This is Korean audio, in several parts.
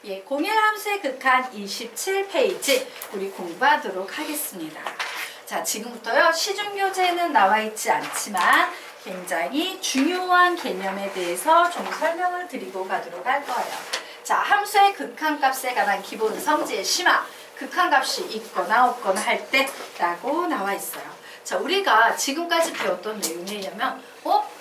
예, 공일 함수의 극한 27페이지 우리 공부하도록 하겠습니다. 자, 지금부터요. 시중교재에는 나와 있지 않지만 굉장히 중요한 개념에 대해서 좀 설명을 드리고 가도록 할 거예요. 자, 함수의 극한값에 관한 기본 성질의 심화, 극한값이 있거나 없거나 할 때라고 나와 있어요. 자, 우리가 지금까지 배웠던 내용이냐면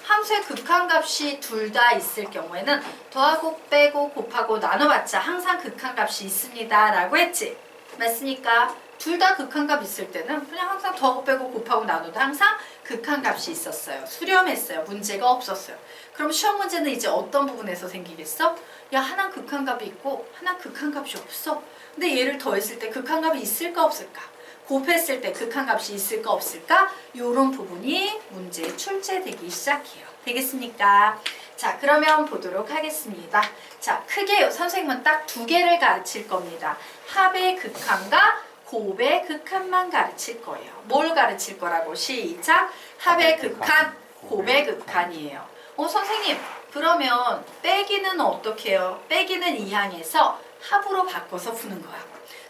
함수의 극한값이 둘 다 있을 경우에는 더하고 빼고 곱하고 나눠봤자 항상 극한값이 있습니다 라고 했지. 맞습니까? 둘 다 극한값 있을 때는 그냥 항상 더하고 빼고 곱하고 나눠도 항상 극한값이 있었어요. 수렴했어요. 문제가 없었어요. 그럼 시험 문제는 이제 어떤 부분에서 생기겠어? 야, 하나 극한값이 있고 하나 극한값이 없어. 근데 얘를 더했을 때 극한값이 있을까 없을까? 곱했을 때 극한값이 있을까 없을까? 이런 부분이 문제에 출제되기 시작해요. 되겠습니까? 자, 그러면 보도록 하겠습니다. 자, 크게 선생님은 딱 두 개를 가르칠 겁니다. 합의 극한과 곱의 극한만 가르칠 거예요. 뭘 가르칠 거라고? 시작! 합의 극한, 곱의 극한이에요. 선생님, 그러면 빼기는 어떻게 해요? 빼기는 이항에서 합으로 바꿔서 푸는 거야.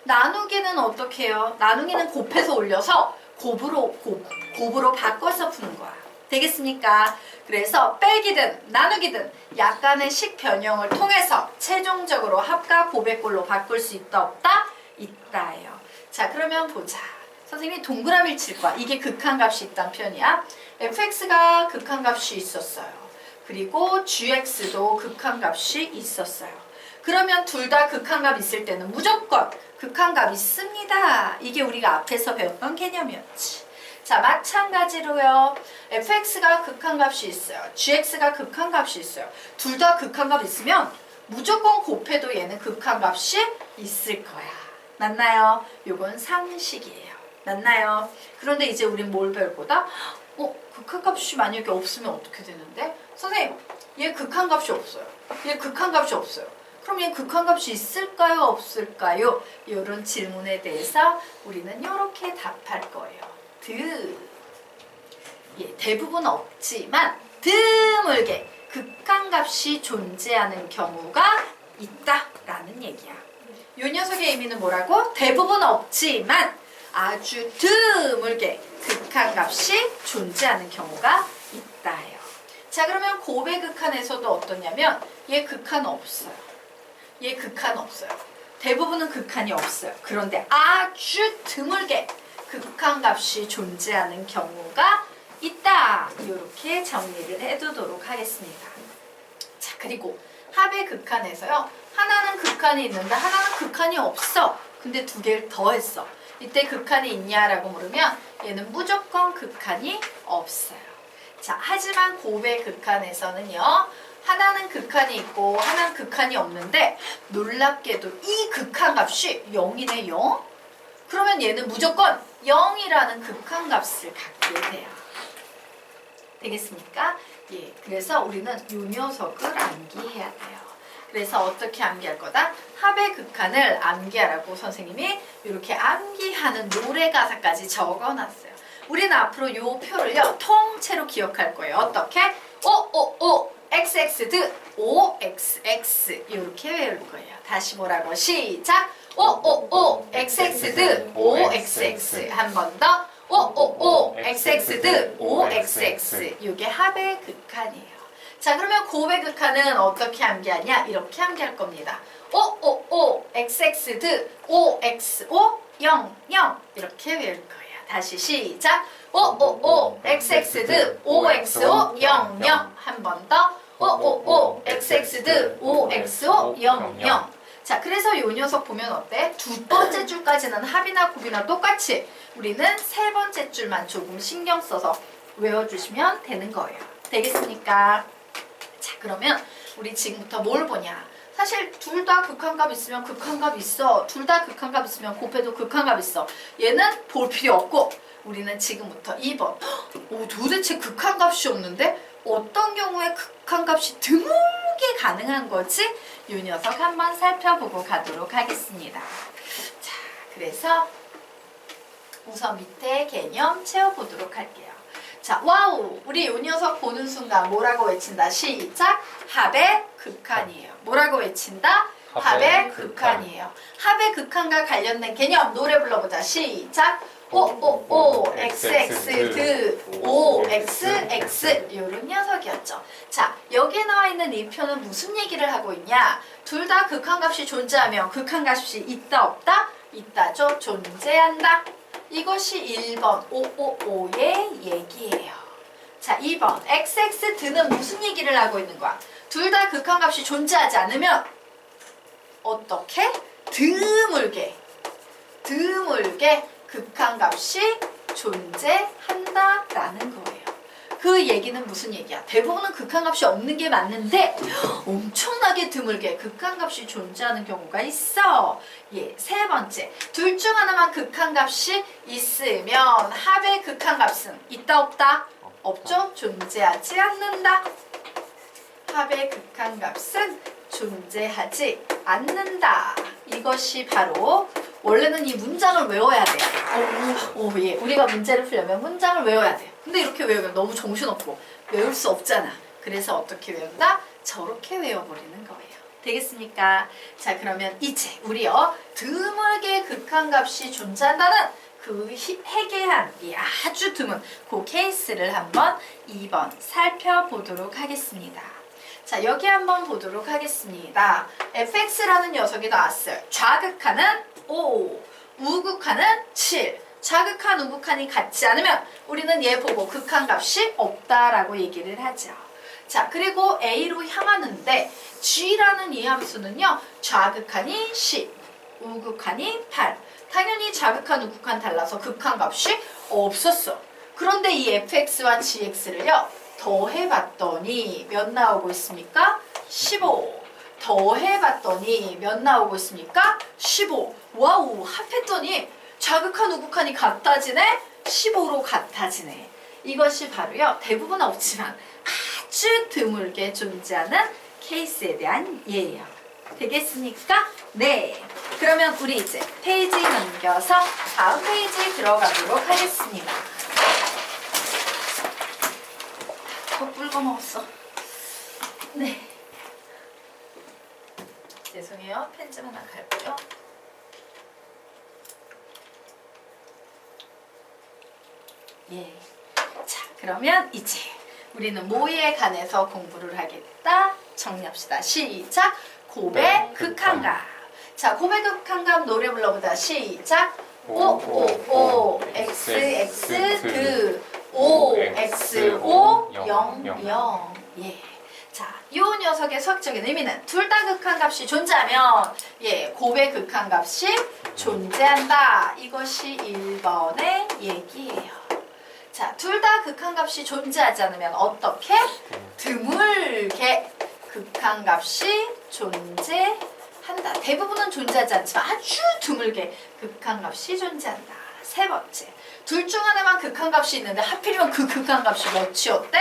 나누기는 어떻게 해요? 나누기는 곱해서 올려서 곱으로 바꿔서 푸는 거야. 되겠습니까? 그래서 빼기든 나누기든 약간의 식 변형을 통해서 최종적으로 합과 곱의 꼴로 바꿀 수 있다 없다? 있다예요. 자, 그러면 보자. 선생님이 동그라미를 칠 거야. 이게 극한값이 있다는 표현이야. fx가 극한값이 있었어요. 그리고 gx도 극한값이 있었어요. 그러면 둘 다 극한값 있을 때는 무조건 극한값 있습니다. 이게 우리가 앞에서 배웠던 개념이었지. 자, 마찬가지로요. fx가 극한값이 있어요. gx가 극한값이 있어요. 둘 다 극한값 있으면 무조건 곱해도 얘는 극한값이 있을 거야. 맞나요? 요건 상식이에요. 맞나요? 그런데 이제 우린 뭘 배울 거다? 극한값이 만약에 없으면 어떻게 되는데? 선생님, 얘 극한값이 없어요. 얘 극한값이 없어요. 그럼 얘 극한값이 있을까요? 없을까요? 이런 질문에 대해서 우리는 이렇게 답할 거예요. 예, 대부분 없지만 드물게 극한값이 존재하는 경우가 있다라는 얘기야. 이 녀석의 의미는 뭐라고? 대부분 없지만 아주 드물게 극한값이 존재하는 경우가 있다예요. 자, 그러면 곱의 극한에서도 어떠냐면 얘 극한 없어요. 얘 극한 없어요. 대부분은 극한이 없어요. 그런데 아주 드물게 극한값이 존재하는 경우가 있다. 이렇게 정리를 해두도록 하겠습니다. 자, 그리고 합의 극한에서요. 하나는 극한이 있는데 하나는 극한이 없어. 근데 두 개를 더했어. 이때 극한이 있냐라고 물으면 얘는 무조건 극한이 없어요. 자, 하지만 곱의 극한에서는요. 하나는 극한이 있고 하나는 극한이 없는데 놀랍게도 이 극한값이 0이네 0? 그러면 얘는 무조건 0이라는 극한값을 갖게 돼요. 되겠습니까? 예, 그래서 우리는 이 녀석을 암기해야 돼요. 그래서 어떻게 암기할 거다? 합의 극한을 암기하라고 선생님이 이렇게 암기하는 노래 가사까지 적어놨어요. 우리는 앞으로 이 표를요 통째로 기억할 거예요. 어떻게? XX OXX 이렇게 외울 거예요. 다시 뭐라고? 시작! XX OXX 한 번 더. XX OXX 이게 합의 극한이에요. 자, 그러면 곱의 극한은 어떻게 암기하냐? 이렇게 암기할 겁니다. XX OXO 0 0 이렇게 외울 거예요. 다시 시작! XX OXO 0 0 한 번 더. XX OXO 0 0 자, 그래서 요 녀석 보면 어때? 두 번째 줄까지는 합이나 곱이나 똑같이 우리는 세 번째 줄만 조금 신경 써서 외워주시면 되는 거예요. 되겠습니까? 자, 그러면 우리 지금부터 뭘 보냐? 사실 둘 다 극한값 있으면 극한값 있어. 둘 다 극한값 있으면 곱해도 극한값 있어. 얘는 볼 필요 없고 우리는 지금부터 2번. 도대체 극한값이 없는데 어떤 경우에 극한값이 드물게 가능한 거지? 이 녀석 한번 살펴보고 가도록 하겠습니다. 자, 그래서 우선 밑에 개념 채워보도록 할게요. 자, 와우! 우리 이 녀석 보는 순간 뭐라고 외친다? 시작! 합의 극한이에요. 뭐라고 외친다? 합의 극한이에요. 합의 극한과 관련된 개념 노래 불러보자. 시작. 오오오 xx 드 oxx 이런 녀석이었죠. 자, 여기에 나와 있는 이 표는 무슨 얘기를 하고 있냐? 둘 다 극한값이 존재하면 극한값이 있다 없다? 있다죠. 존재한다. 이것이 1번 555의 얘기예요. 자, 2번 xx 드는 무슨 얘기를 하고 있는 거야? 둘 다 극한값이 존재하지 않으면 어떻게? 드물게 극한값이 존재한다라는 거예요. 그 얘기는 무슨 얘기야? 대부분은 극한값이 없는 게 맞는데 엄청나게 드물게 극한값이 존재하는 경우가 있어. 예, 세 번째. 둘 중 하나만 극한값이 있으면 합의 극한값은 있다 없다? 없죠? 존재하지 않는다. 합의 극한값은 존재하지 않는다. 이것이 바로 원래는 이 문장을 외워야 돼요. 예. 우리가 문제를 풀려면 문장을 외워야 돼요. 근데 이렇게 외우면 너무 정신없고 외울 수 없잖아. 그래서 어떻게 외운다? 저렇게 외워버리는 거예요. 되겠습니까? 자, 그러면 이제 우리요 드물게 극한값이 존재한다는 그 해계한 이 아주 드문 그 케이스를 한번 2번 살펴보도록 하겠습니다. 자, 여기 한번 보도록 하겠습니다. fx라는 녀석이 나왔어요. 좌극한은 5, 우극한은 7. 좌극한, 우극한이 같지 않으면 우리는 얘 보고 극한값이 없다라고 얘기를 하죠. 자, 그리고 A로 향하는데 G라는 이 함수는요. 좌극한이 10, 우극한이 8. 당연히 좌극한, 우극한 달라서 극한값이 없었어. 그런데 이 fx와 gx를요. 더해봤더니 몇 나오고 있습니까? 15. 더해봤더니 몇 나오고 있습니까? 15. 와우, 합했더니 좌극한, 우극한이 같아지네? 15로 같아지네. 이것이 바로요. 대부분은 없지만 아주 드물게 존재하는 케이스에 대한 예예요. 되겠습니까? 네. 그러면 우리 이제 페이지 넘겨서 다음 페이지 들어가도록 하겠습니다. 꿀거 먹었어. 네. 죄송해요. 펜 좀 하나 갈고요. 예. 자, 그러면 이제 우리는 뭐에 관해서 공부를 하겠다? 정리합시다. 시작. 고백 극한값. 자, 고백 극한값 노래 불러보자. 시작. 오오오 xx 드 oxo 00. 예. 자, 이 녀석의 수학적인 의미는 둘 다 극한값이 존재하면 예, 고백 극한값이 존재한다. 이것이 1번의 얘기예요. 자, 둘 다 극한값이 존재하지 않으면 어떻게? 드물게 극한값이 존재한다. 대부분은 존재하지 않지만 아주 드물게 극한값이 존재한다. 세 번째. 둘 중 하나만 극한값이 있는데 하필이면 그 극한값이 몇이었대?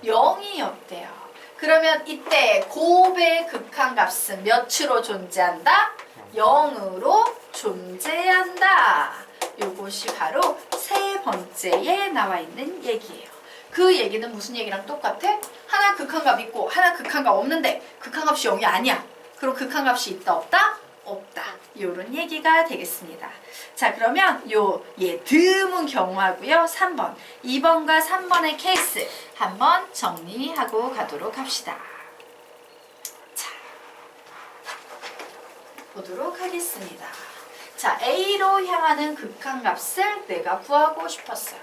0이었대요. 그러면 이때 고배 극한값은 몇으로 존재한다? 0으로 존재한다. 요것이 바로 세 번째에 나와 있는 얘기예요. 그 얘기는 무슨 얘기랑 똑같아? 하나 극한값 있고 하나 극한값 없는데 극한값이 0이 아니야. 그럼 극한값이 있다 없다? 없다. 요런 얘기가 되겠습니다. 자, 그러면 드문 경우하고요. 3번, 2번과 3번의 케이스 한번 정리하고 가도록 합시다. 자, 보도록 하겠습니다. 자, A로 향하는 극한값을 내가 구하고 싶었어요.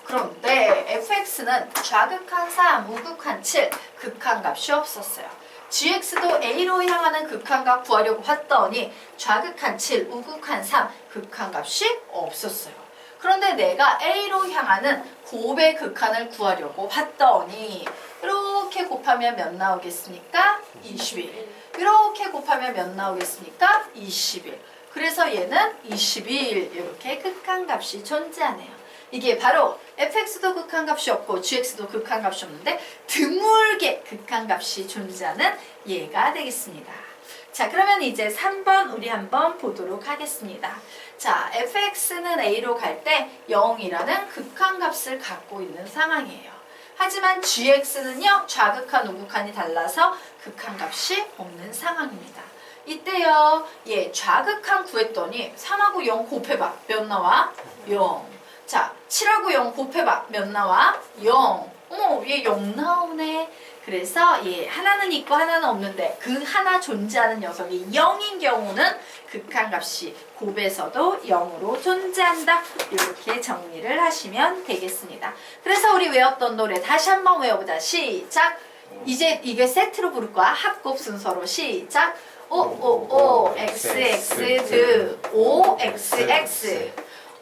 그런데 fx는 좌극한 3, 우극한 7, 극한값이 없었어요. gx도 A로 향하는 극한값 구하려고 했더니 좌극한 7, 우극한 3, 극한값이 없었어요. 그런데 내가 A로 향하는 곱의 극한을 구하려고 했더니 이렇게 곱하면 몇 나오겠습니까? 21. 이렇게 곱하면 몇 나오겠습니까? 21. 그래서 얘는 21 이렇게 극한값이 존재하네요. 이게 바로 fx도 극한값이 없고 gx도 극한값이 없는데 드물게 극한값이 존재하는 예가 되겠습니다. 자, 그러면 이제 3번 우리 한번 보도록 하겠습니다. 자, fx는 a로 갈 때 0이라는 극한값을 갖고 있는 상황이에요. 하지만 gx는요 좌극한, 우극한이 달라서 극한값이 없는 상황입니다. 이때요. 좌극한 구했더니 3하고 0 곱해봐. 몇 나와? 0. 자, 7하고 0 곱해봐. 몇 나와? 0. 어머, 얘 0 나오네. 그래서 하나는 있고 하나는 없는데 그 하나 존재하는 녀석이 0인 경우는 극한값이 곱에서도 0으로 존재한다. 이렇게 정리를 하시면 되겠습니다. 그래서 우리 외웠던 노래 다시 한번 외워보자. 시작! 이제 이게 세트로 부를 거야. 합곱 순서로 시작! 오오오 XX 드 OXX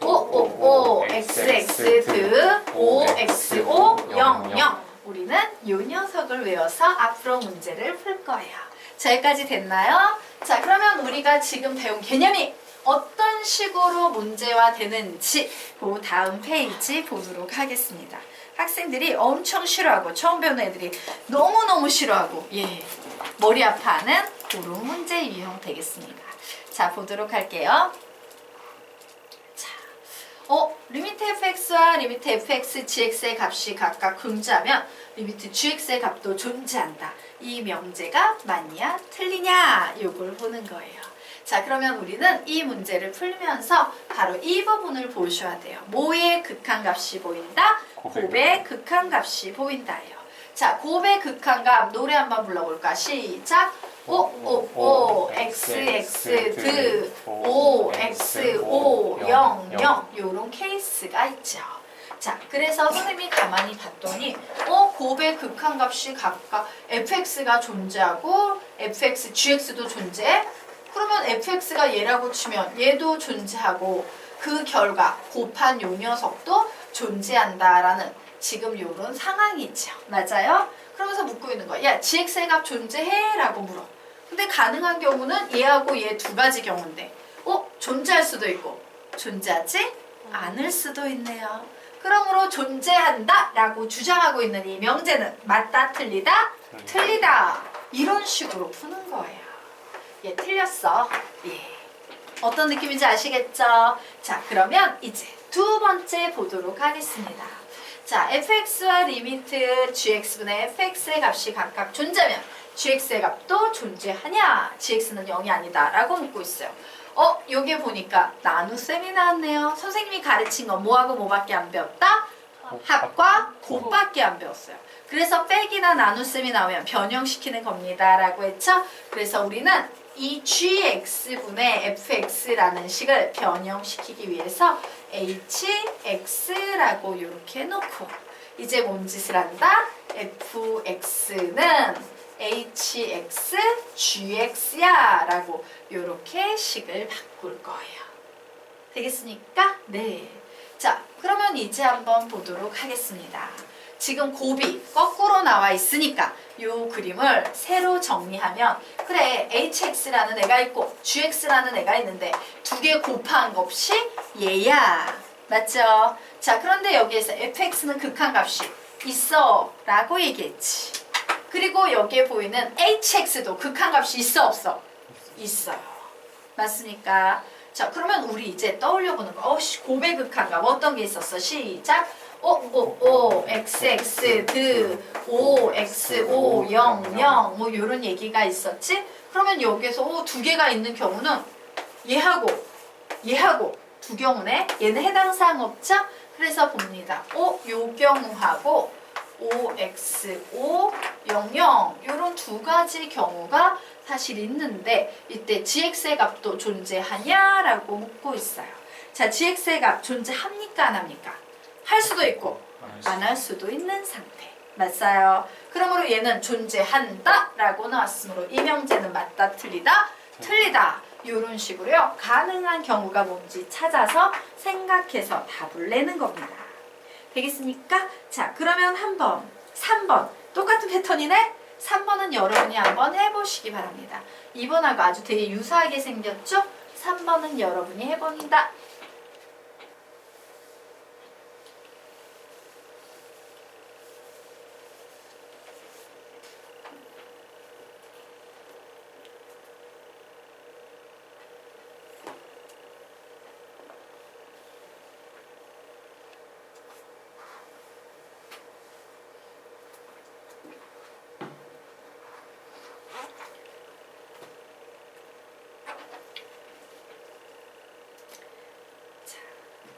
오오오 XX 드 OXO 00 우리는 이 녀석을 외워서 앞으로 문제를 풀 거예요. 자, 여기까지 됐나요? 자, 그러면 우리가 지금 배운 개념이 어떤 식으로 문제화 되는지 그 다음 페이지 보도록 하겠습니다. 학생들이 엄청 싫어하고 처음 배우는 애들이 너무너무 싫어하고 머리 아파하는 그런 문제 유형 되겠습니다. 자, 보도록 할게요. 리미트 fx와 리미트 fx, gx의 값이 각각 존재하면 리미트 gx의 값도 존재한다. 이 명제가 맞냐 틀리냐 요걸 보는 거예요. 자, 그러면 우리는 이 문제를 풀면서 바로 이 부분을 보셔야 돼요. 뭐의 극한값이 보인다? 곱의 극한값이 보인다예요. 자, 곱의 극한값 노래 한번 불러볼까? 시작! 오오오 XX 드 OXO 00 요런 케이스가 있죠. 자, 그래서 선생님이 가만히 봤더니 곱의 극한값이 각각 fx가 존재하고 fx, gx도 존재해? 그러면 fx가 얘라고 치면 얘도 존재하고 그 결과 곱한 요 녀석도 존재한다라는 지금 요런 상황이죠. 맞아요? 그러면서 묻고 있는 거야. 야, gx의 값 존재해? 라고 물어. 근데 가능한 경우는 얘하고 얘 두 가지 경우인데 존재할 수도 있고 존재하지 않을 수도 있네요. 그러므로 존재한다 라고 주장하고 있는 이 명제는 맞다 틀리다? 틀리다. 이런 식으로 푸는 거예요. 틀렸어. 어떤 느낌인지 아시겠죠? 자, 그러면 이제 두 번째 보도록 하겠습니다. 자, fx와 리미트 gx분의 fx의 값이 각각 존재하면 gx의 값도 존재하냐? gx는 0이 아니다 라고 묻고 있어요. 여기 보니까 나눗셈이 나왔네요. 선생님이 가르친 건 뭐하고 뭐밖에 안 배웠다? 합과 곱밖에 안 배웠어요. 그래서 빼기나 나눗셈이 나오면 변형시키는 겁니다 라고 했죠? 그래서 우리는 이 gx분의 fx라는 식을 변형시키기 위해서 hx라고 이렇게 해놓고 이제 뭔 짓을 한다? fx는 hx gx야 라고 이렇게 식을 바꿀 거예요. 되겠습니까? 네. 자, 그러면 이제 한번 보도록 하겠습니다. 지금 곱이 거꾸로 나와 있으니까 이 그림을 새로 정리하면 그래, hx라는 애가 있고 gx라는 애가 있는데 두 개 곱한 값이 얘야. 맞죠? 자, 그런데 여기에서 fx는 극한값이 있어 라고 얘기했지. 그리고 여기에 보이는 hx도 극한값이 있어 없어? 있어요. 맞습니까? 자, 그러면 우리 이제 떠올려보는 거. 곱의 극한값 어떤 게 있었어? 시작! 오오오 xx 드 OXO 00 뭐 이런 얘기가 있었지? 그러면 여기에서 두 개가 있는 경우는 얘하고 두 경우네. 얘는 해당 사항 없죠? 그래서 봅니다. 요 경우하고 OXO 00 이런 두 가지 경우가 사실 있는데 이때 gx의 값도 존재하냐라고 묻고 있어요. 자, gx의 값 존재합니까? 안 합니까? 할 수도 있고 안 할 수도 있는 상태. 맞아요. 그러므로 얘는 존재한다 라고 나왔으므로 이 명제는 맞다 틀리다? 틀리다. 이런 식으로요. 가능한 경우가 뭔지 찾아서 생각해서 답을 내는 겁니다. 되겠습니까? 자, 그러면 한번 3번 똑같은 패턴이네? 3번은 여러분이 한번 해보시기 바랍니다. 2번하고 아주 되게 유사하게 생겼죠? 3번은 여러분이 해봅니다.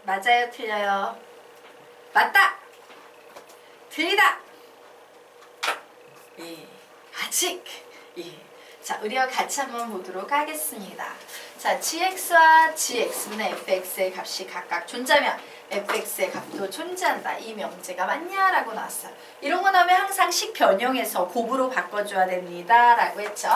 맞아요, 틀려요? 맞다! 틀리다! 예, 아직! 예. 자, 우리와 같이 한번 보도록 하겠습니다. 자, gx와 gx는 fx의 값이 각각 존재하면 fx의 값도 존재한다. 이 명제가 맞냐? 라고 나왔어요. 이런 거 나오면 항상 식 변형해서 곱으로 바꿔줘야 됩니다. 라고 했죠.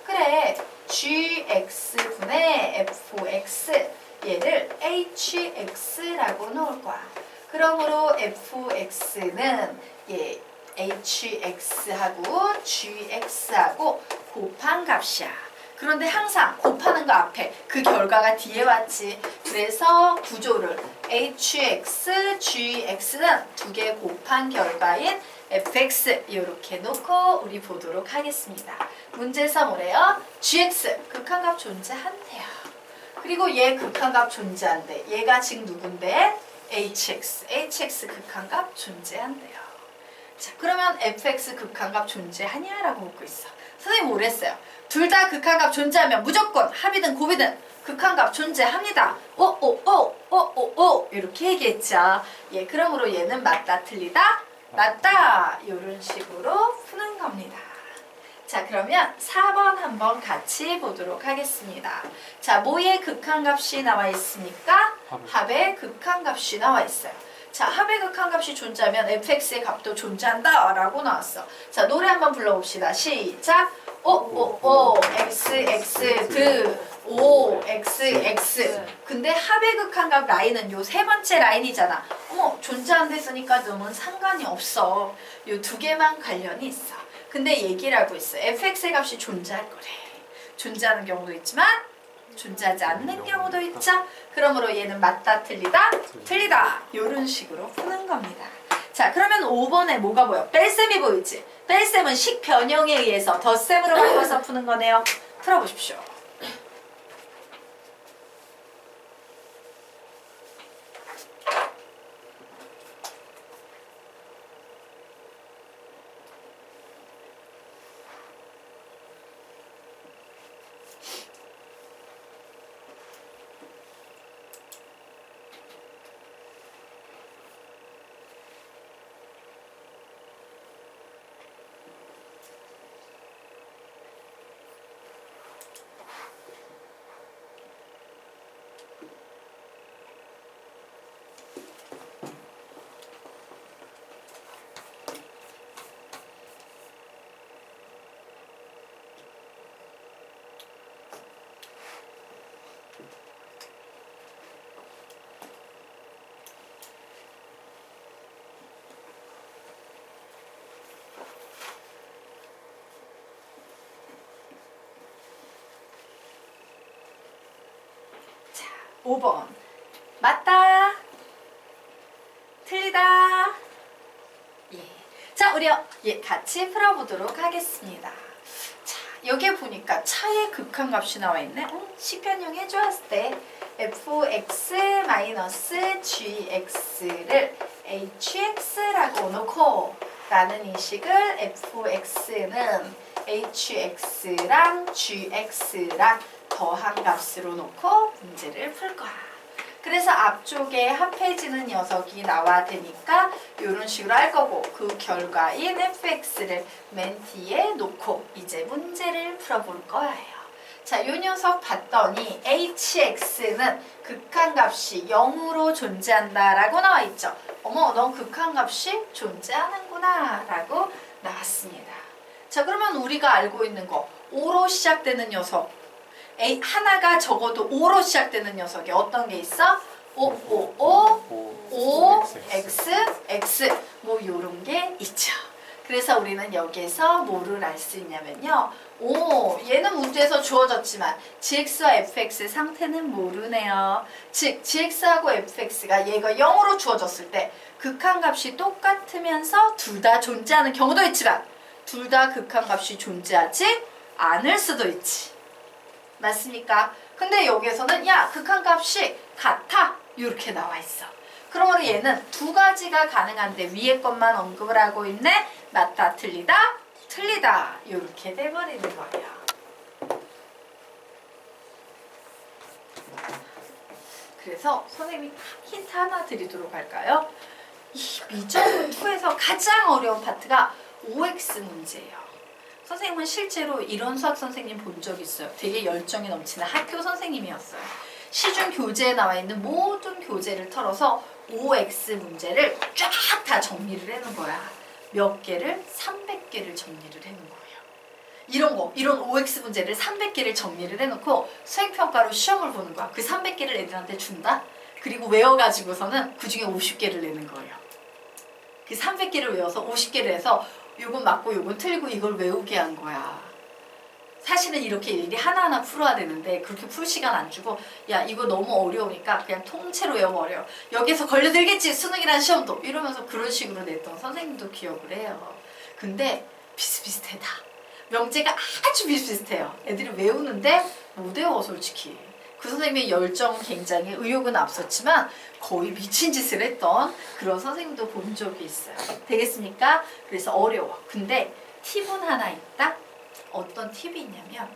그래, gx분의 fx 얘를 hx라고 놓을 거야. 그러므로 fx는 예, hx하고 gx하고 곱한 값이야. 그런데 항상 곱하는 거 앞에 그 결과가 뒤에 왔지. 그래서 구조를 hx, gx는 두 개 곱한 결과인 fx 이렇게 놓고 우리 보도록 하겠습니다. 문제에서 뭐래요? gx 극한값 존재한대요. 그리고 얘 극한값 존재한대. 얘가 지금 누군데? hx 극한값 존재한대요. 자, 그러면 fx 극한값 존재하냐라고 묻고 있어. 선생님 뭐랬어요? 둘 다 극한값 존재하면 무조건 합이든 곱이든 극한값 존재합니다. 오 이렇게 얘기했죠. 예, 그러므로 얘는 맞다 틀리다 맞다 이런 식으로 푸는 겁니다. 자, 그러면 4번 한번 같이 보도록 하겠습니다. 자, 뭐의 극한값이 나와 있습니까? 합의 극한값이 나와 있어요. 자, 합의 극한값이 존재하면 fx의 값도 존재한다 라고 나왔어. 자, 노래 한번 불러봅시다. 시작! 오 xx 오 xx. 근데 합의 극한값 라인은 요 세 번째 라인이잖아. 어머, 존재한다 했으니까 너는 상관이 없어. 요 두 개만 관련이 있어. 근데 얘기를 하고 있어. fx의 값이 존재할 거래. 존재하는 경우도 있지만 존재하지 않는 경우도 있죠. 그러므로 얘는 맞다 틀리다 틀리다 이런 식으로 푸는 겁니다. 자, 그러면 5번에 뭐가 보여? 뺄셈이 보이지? 뺄셈은 식 변형에 의해서 덧셈으로 바꿔서 푸는 거네요. 풀어보십시오. 자, 5번 맞다 틀리다. 예. 자, 우리 같이 풀어보도록 하겠습니다. 자, 여기에 보니까 차의 극한값이 나와 있네. 식 변형 해주었을 때 fx-gx를 hx라고 놓고 라는 인식을 fx는 hx랑 gx랑 더한 값으로 놓고 문제를 풀 거야. 그래서 앞쪽에 합해지는 녀석이 나와야 되니까 이런 식으로 할 거고, 그 결과인 fx를 맨 뒤에 놓고 이제 문제를 풀어볼 거예요. 자, 이 녀석 봤더니 hx는 극한값이 0으로 존재한다라고 나와 있죠. 어머, 넌 극한값이 존재하는구나 라고 나왔습니다. 자, 그러면 우리가 알고 있는 거 5로 시작되는 녀석, 하나가 적어도 5로 시작되는 녀석이 어떤 게 있어? 5, x, x 뭐 요런 게 있죠. 그래서 우리는 여기에서 뭐를 알 수 있냐면요. 얘는 문제에서 주어졌지만 gx와 fx의 상태는 모르네요. 즉 gx하고 fx가 얘가 0으로 주어졌을 때 극한값이 똑같으면서 둘 다 존재하는 경우도 있지만 둘 다 극한값이 존재하지 않을 수도 있지. 맞습니까? 근데 여기에서는 야, 극한값이 같아 이렇게 나와 있어. 그러므로 얘는 두 가지가 가능한데 위에 것만 언급을 하고 있네. 맞다 틀리다 틀리다 이렇게 돼버리는 거예요. 그래서 선생님이 힌트 하나 드리도록 할까요? 이 미적분 2에서 가장 어려운 파트가 OX 문제예요. 선생님은 실제로 이런 수학 선생님 본 적 있어요. 되게 열정이 넘치는 학교 선생님이었어요. 시중 교재에 나와 있는 모든 교재를 털어서 OX 문제를 쫙 다 정리를 해놓은 거야. 몇 개를? 300개를 정리를 해놓은 거예요. 이런 OX 문제를 300개를 정리를 해놓고 수행평가로 시험을 보는 거야. 그 300개를 애들한테 준다? 그리고 외워가지고서는 그 중에 50개를 내는 거예요. 그 300개를 외워서 50개를 해서 요건 맞고 요건 틀리고 이걸 외우게 한 거야. 사실은 이렇게 일일이 하나하나 풀어야 되는데 그렇게 풀 시간 안 주고 야 이거 너무 어려우니까 그냥 통째로 외워버려. 여기서 걸려들겠지 수능이란 시험도 이러면서 그런 식으로 냈던 선생님도 기억을 해요. 근데 비슷비슷해 다. 명제가 아주 비슷비슷해요. 애들이 외우는데 못 외워 솔직히. 그 선생님의 열정은 굉장히 의욕은 앞섰지만 거의 미친 짓을 했던 그런 선생님도 본 적이 있어요. 되겠습니까? 그래서 어려워. 근데 팁은 하나 있다. 어떤 팁이 있냐면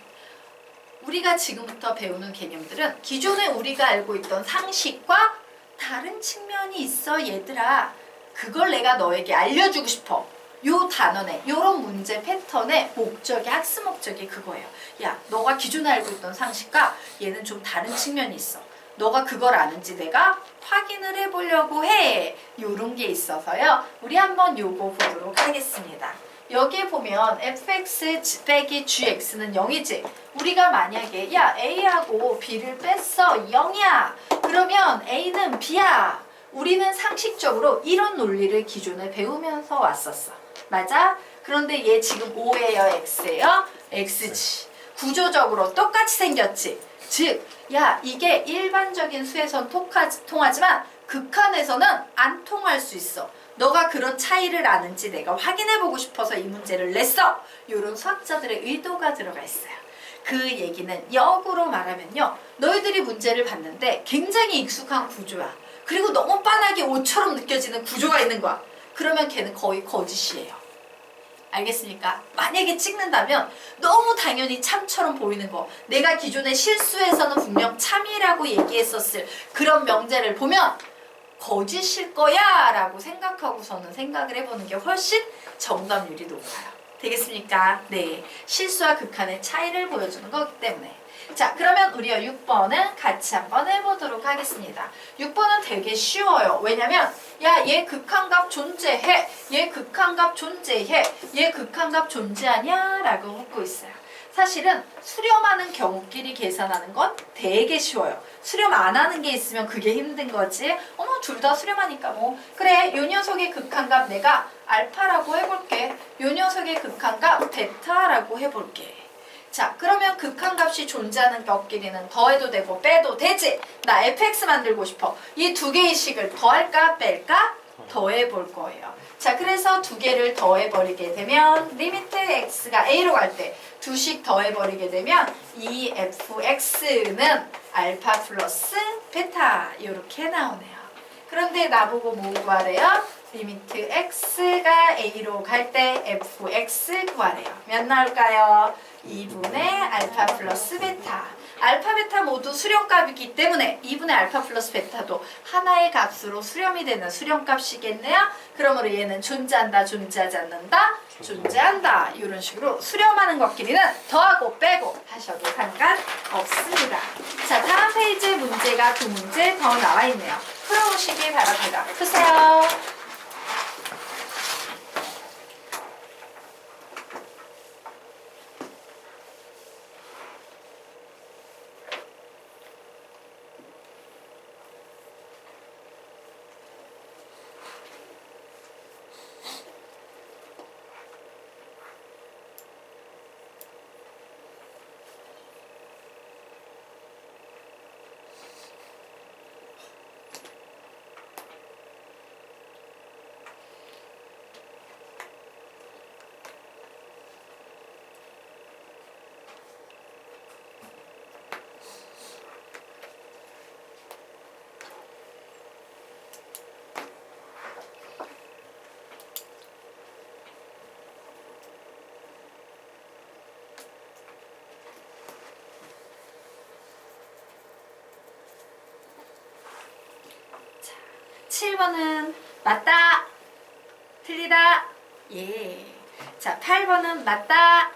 우리가 지금부터 배우는 개념들은 기존에 우리가 알고 있던 상식과 다른 측면이 있어 얘들아. 그걸 내가 너에게 알려주고 싶어. 요 단원의 요런 문제 패턴의 목적이 학습 목적이 그거예요. 야 너가 기존에 알고 있던 상식과 얘는 좀 다른 측면이 있어. 너가 그걸 아는지 내가 확인을 해보려고 해. 요런 게 있어서요. 우리 한번 요거 보도록 하겠습니다. 여기에 보면 fx 빼기 gx는 0이지. 우리가 만약에 야 a하고 b를 뺐어 0이야. 그러면 a는 b야. 우리는 상식적으로 이런 논리를 기존에 배우면서 왔었어. 맞아? 그런데 얘 지금 O예요? X예요? X지. 구조적으로 똑같이 생겼지. 즉, 야 이게 일반적인 수에선 통하지만 극한에서는 안 통할 수 있어. 너가 그런 차이를 아는지 내가 확인해보고 싶어서 이 문제를 냈어. 이런 수학자들의 의도가 들어가 있어요. 그 얘기는 역으로 말하면요. 너희들이 문제를 봤는데 굉장히 익숙한 구조야. 그리고 너무 빤하게 옷처럼 느껴지는 구조가 있는 거야. 그러면 걔는 거의 거짓이에요. 알겠습니까? 만약에 찍는다면 너무 당연히 참처럼 보이는 거. 내가 기존에 실수에서는 분명 참이라고 얘기했었을 그런 명제를 보면 거짓일 거야 라고 생각하고서는 생각을 해보는 게 훨씬 정답률이 높아요. 되겠습니까? 네. 실수와 극한의 차이를 보여주는 거기 때문에. 자, 그러면 우리가 6번은 같이 한번 해보도록 하겠습니다. 6번은 되게 쉬워요. 왜냐면 야, 얘 극한값 존재해. 얘 극한값 존재해. 얘 극한값 존재하냐? 라고 묻고 있어요. 사실은 수렴하는 경우끼리 계산하는 건 되게 쉬워요. 수렴 안 하는 게 있으면 그게 힘든 거지. 어머, 둘 다 수렴하니까 뭐. 그래, 요 녀석의 극한값 내가 알파라고 해볼게. 요 녀석의 극한값 베타라고 해볼게. 자, 그러면 극한값이 존재하는 것끼리는 더해도 되고 빼도 되지. 나 fx 만들고 싶어. 이 두 개의 식을 더할까 뺄까? 더해볼 거예요. 자, 그래서 두 개를 더해버리게 되면 리미트 x가 a로 갈 때 두 식 더해버리게 되면 이 fx는 알파 플러스 베타 이렇게 나오네요. 그런데 나보고 뭐 구하래요? 리미트 x가 a로 갈 때 fx 구하래요. 몇 나올까요? 2분의 알파 플러스 베타. 알파 베타 모두 수렴값이기 때문에 2분의 알파 플러스 베타도 하나의 값으로 수렴이 되는 수렴값이겠네요. 그러므로 얘는 존재한다, 존재하지 않는다, 존재한다. 이런 식으로 수렴하는 것끼리는 더하고 빼고 하셔도 상관없습니다. 자, 다음 페이지 문제가 두 문제 더 나와 있네요. 풀어보시기 바랍니다. 푸세요. 7번은 맞다, 틀리다. 예. 자, 8번은 맞다.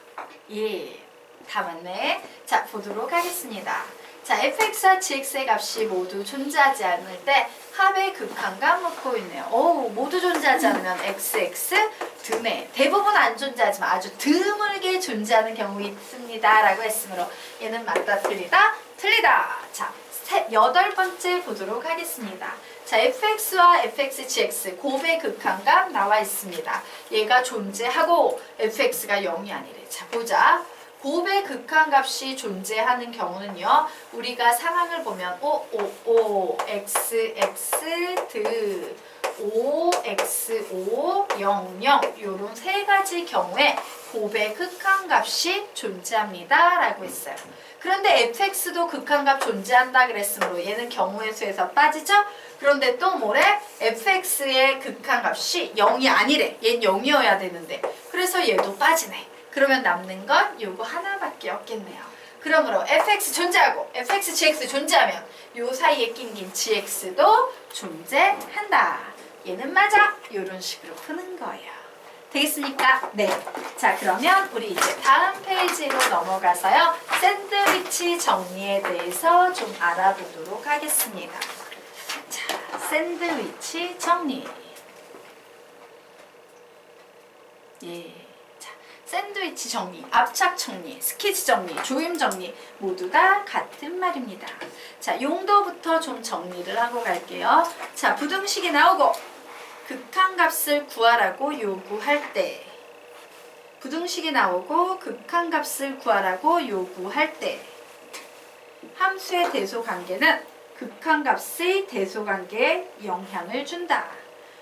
예. 다 맞네. 자, 보도록 하겠습니다. 자, fx와 gx의 값이 모두 존재하지 않을 때 합의 극한과 묻고 있네요. 오, 모두 존재하지 않으면 xx 드네. 대부분 안 존재하지만 아주 드물게 존재하는 경우 있습니다. 라고 했으므로 얘는 맞다, 틀리다, 틀리다. 자, 8번째 보도록 하겠습니다. 자, fx와 fx, gx 곱의 극한값 나와 있습니다. 얘가 존재하고 fx가 0이 아니래. 자, 보자. 곱의 극한값이 존재하는 경우는요, 우리가 상황을 보면 x, 드, 5, x, 5, 0, 0 요런 세 가지 경우에 곱의 극한값이 존재합니다. 라고 했어요. 그런데 fx도 극한값 존재한다 그랬으므로 얘는 경우의 수에서 빠지죠? 그런데 또 뭐래? fx의 극한값이 0이 아니래. 얘는 0이어야 되는데. 그래서 얘도 빠지네. 그러면 남는 건 요거 하나밖에 없겠네요. 그러므로 fx 존재하고 fx, gx 존재하면 요 사이에 낀 gx도 존재한다. 얘는 맞아. 요런 식으로 푸는 거예요. 되겠습니까? 네. 자, 그러면 우리 이제 다음 페이지로 넘어가서요. 샌드위치 정리에 대해서 좀 알아보도록 하겠습니다. 자, 샌드위치 정리. 예. 자, 샌드위치 정리, 압착 정리, 스케치 정리, 조임 정리 모두 다 같은 말입니다. 자, 용도부터 좀 정리를 하고 갈게요. 자, 부등식이 나오고 극한값을 구하라고 요구할 때, 부등식이 나오고 극한값을 구하라고 요구할 때 함수의 대소관계는 극한값의 대소관계에 영향을 준다.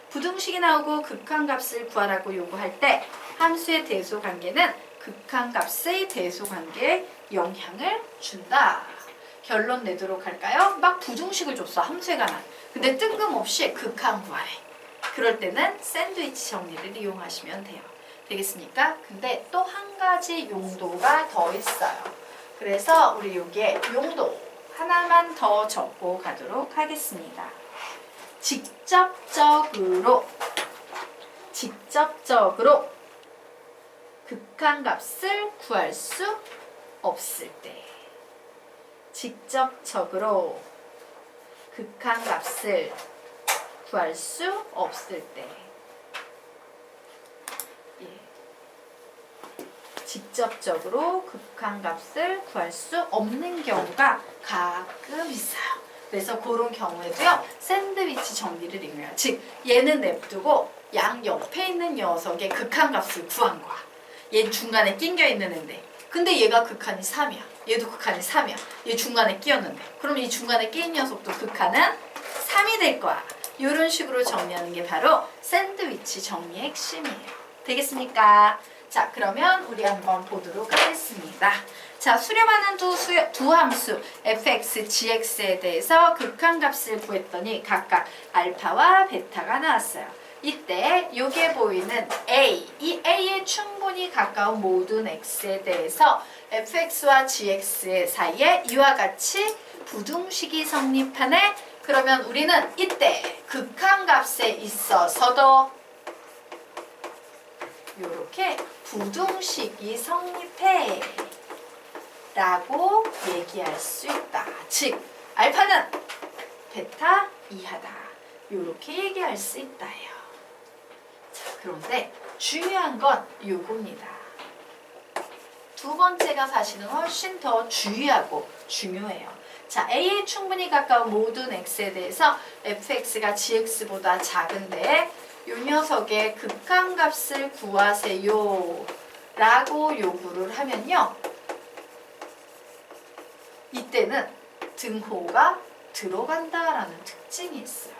부등식이 나오고 극한값을 구하라고 요구할 때 함수의 대소관계는 극한값의 대소관계에 영향을 준다. 결론 내도록 할까요? 막 부등식을 줬어, 함수에 관한. 근데 뜬금없이 극한 구하래. 그럴 때는 샌드위치 정리를 이용하시면 돼요. 되겠습니까? 근데 또 한 가지 용도가 더 있어요. 그래서 우리 여기에 용도 하나만 더 적고 가도록 하겠습니다. 직접적으로 극한값을 구할 수 없을 때, 직접적으로 극한값을 구할 수 없을 때, 예. 직접적으로 극한값을 구할 수 없는 경우가 가끔 있어요. 그래서 그런 경우에도요, 샌드위치 정리를 이용해요. 즉, 얘는 냅두고 양 옆에 있는 녀석의 극한값을 구한 거야. 얘 중간에 낑겨 있는 앤데, 근데 얘가 극한이 3이야. 얘도 극한이 3이야. 얘 중간에 끼었는데, 그럼 이 중간에 끼인 녀석도 극한은 3이 될 거야. 이런 식으로 정리하는 게 바로 샌드위치 정리의 핵심이에요. 되겠습니까? 자, 그러면 우리 한번 보도록 하겠습니다. 자, 수렴하는 두 함수 fx, gx에 대해서 극한값을 구했더니 각각 알파와 베타가 나왔어요. 이때 여기에 보이는 a, 이 a에 충분히 가까운 모든 x에 대해서 fx와 gx 사이에 이와 같이 부등식이 성립하네. 그러면 우리는 이때 극한값에 있어서도 이렇게 부등식이 성립해 라고 얘기할 수 있다. 즉, 알파는 베타 이하다. 이렇게 얘기할 수 있다요. 자, 그런데 중요한 건 요겁니다. 두 번째가 사실은 훨씬 더 주의하고 중요해요. 자, a에 충분히 가까운 모든 x에 대해서 fx가 gx보다 작은데 요 녀석의 극한값을 구하세요 라고 요구를 하면요, 이때는 등호가 들어간다라는 특징이 있어요.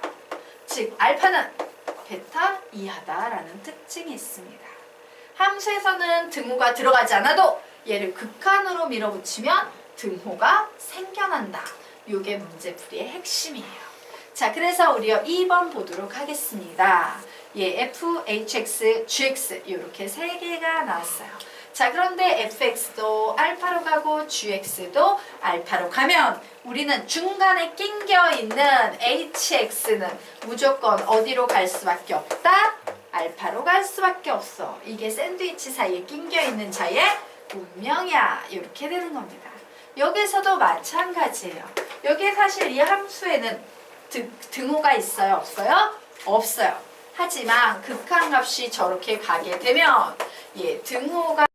즉, 알파는 베타 이하다라는 특징이 있습니다. 함수에서는 등호가 들어가지 않아도 얘를 극한으로 밀어붙이면 등호가 생겨난다. 요게 문제풀이의 핵심이에요. 자, 그래서 우리가 2번 보도록 하겠습니다. 예, f, hx, gx 이렇게 세 개가 나왔어요. 자, 그런데 fx도 알파로 가고 gx도 알파로 가면 우리는 중간에 낑겨 있는 hx는 무조건 어디로 갈 수밖에 없다? 알파로 갈 수밖에 없어. 이게 샌드위치 사이에 낑겨 있는 자의 운명이야. 이렇게 되는 겁니다. 여기서도 마찬가지예요. 여기 사실 이 함수에는 등호가 있어요? 없어요? 없어요. 하지만 극한값이 저렇게 가게 되면 등호가